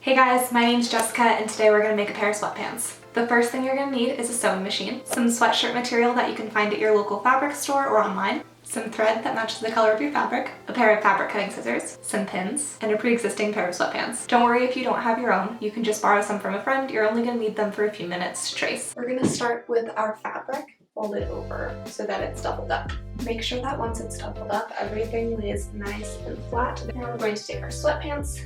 Hey guys, my name's Jessica and today we're going to make a pair of sweatpants. The first thing you're going to need is a sewing machine, some sweatshirt material that you can find at your local fabric store or online, some thread that matches the color of your fabric, a pair of fabric cutting scissors, some pins, and a pre-existing pair of sweatpants. Don't worry if you don't have your own, you can just borrow some from a friend. You're only going to need them for a few minutes to trace. We're going to start with our fabric, fold it over so that it's doubled up. Make sure that once it's doubled up, everything lays nice and flat. Now we're going to take our sweatpants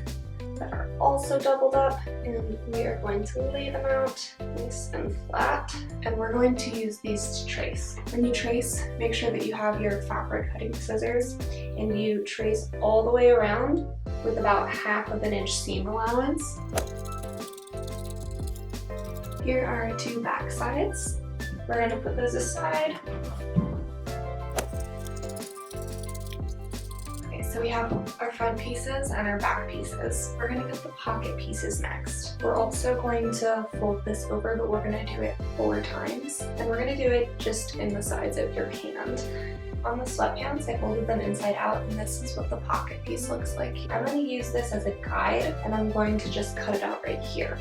that are also doubled up and we are going to lay them out nice and flat, and we're going to use these to trace. When you trace, make sure that you have your fabric cutting scissors and you trace all the way around with about 1/2 inch seam allowance. Here are our two back sides. We're going to put those aside. So we have our front pieces and our back pieces. We're going to get the pocket pieces next. We're also going to fold this over, but we're going to do it 4 times. And we're going to do it just in the sides of your hand. On the sweatpants, I folded them inside out, and this is what the pocket piece looks like. I'm going to use this as a guide, and I'm going to just cut it out right here.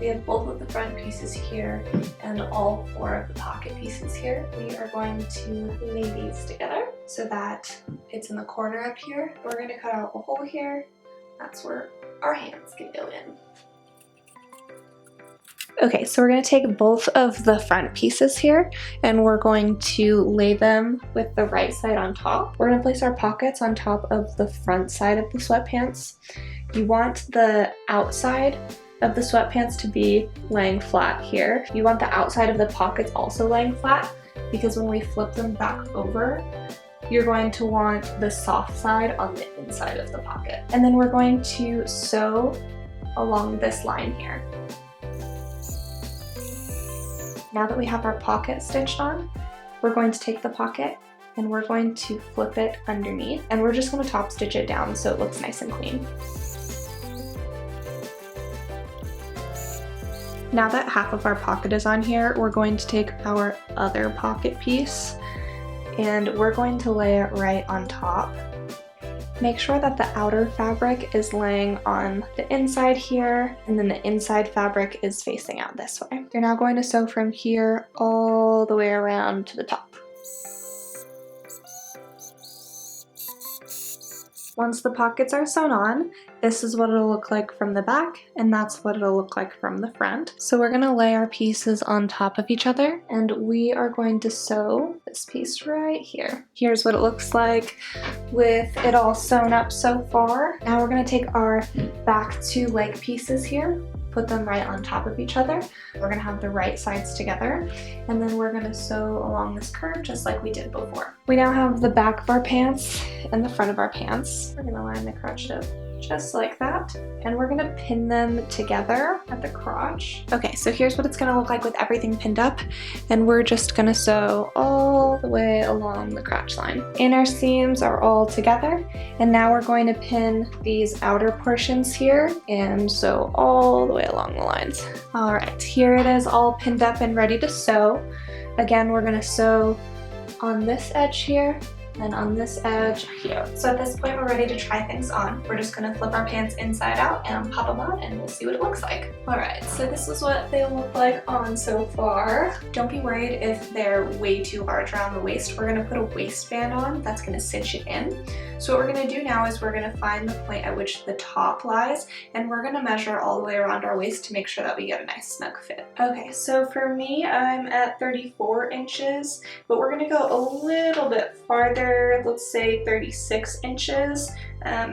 We have both of the front pieces here and all 4 of the pocket pieces here. We are going to lay these together so that it's in the corner up here. We're going to cut out a hole here. That's where our hands can go in. Okay, so we're going to take both of the front pieces here and we're going to lay them with the right side on top. We're going to place our pockets on top of the front side of the sweatpants. You want the outside of the sweatpants to be laying flat here. You want the outside of the pockets also laying flat, because when we flip them back over, you're going to want the soft side on the inside of the pocket. And then we're going to sew along this line here. Now that we have our pocket stitched on, we're going to take the pocket and we're going to flip it underneath, and we're just going to top stitch it down so it looks nice and clean. Now that half of our pocket is on here, we're going to take our other pocket piece and we're going to lay it right on top. Make sure that the outer fabric is laying on the inside here, and then the inside fabric is facing out this way. You're now going to sew from here all the way around to the top. Once the pockets are sewn on, this is what it'll look like from the back, and that's what it'll look like from the front. So we're going to lay our pieces on top of each other, and we are going to sew this piece right here. Here's what it looks like with it all sewn up so far. Now we're going to take our back 2 leg pieces here, put them right on top of each other. We're going to have the right sides together, and then we're going to sew along this curve just like we did before. We now have the back of our pants and the front of our pants. We're going to line the crotch up just like that, and we're going to pin them together at the crotch. Okay, so here's what it's going to look like with everything pinned up, and we're just going to sew all the way along the crotch line. Inner seams are all together, and now we're going to pin these outer portions here and sew all the way along the lines. All right, here it is all pinned up and ready to sew. Again, we're going to sew on this edge here and on this edge here. So at this point, we're ready to try things on. We're just gonna flip our pants inside out and pop them on, and we'll see what it looks like. All right, so this is what they look like on so far. Don't be worried if they're way too large around the waist. We're gonna put a waistband on that's gonna cinch it in. So what we're gonna do now is we're gonna find the point at which the top lies, and we're gonna measure all the way around our waist to make sure that we get a nice snug fit. Okay, so for me, I'm at 34 inches, but we're gonna go a little bit farther, let's say 36 inches,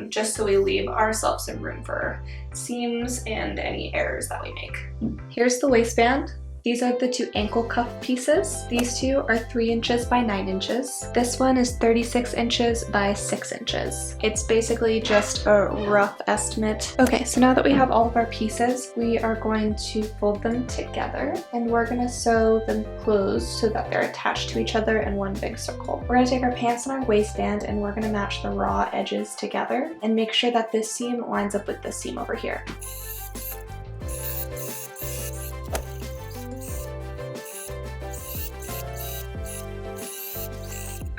just so we leave ourselves some room for seams and any errors that we make. Here's the waistband. These are the 2 ankle cuff pieces. These 2 are 3 inches by 9 inches. This one is 36 inches by 6 inches. It's basically just a rough estimate. Okay, so now that we have all of our pieces, we are going to fold them together, and we're gonna sew them closed so that they're attached to each other in one big circle. We're gonna take our pants and our waistband, and we're gonna match the raw edges together and make sure that this seam lines up with this seam over here.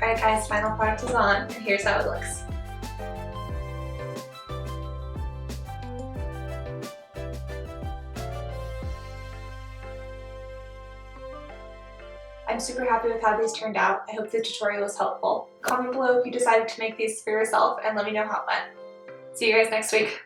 Alright guys, final product is on, and here's how it looks. I'm super happy with how these turned out. I hope the tutorial was helpful. Comment below if you decided to make these for yourself and let me know how it went. See you guys next week.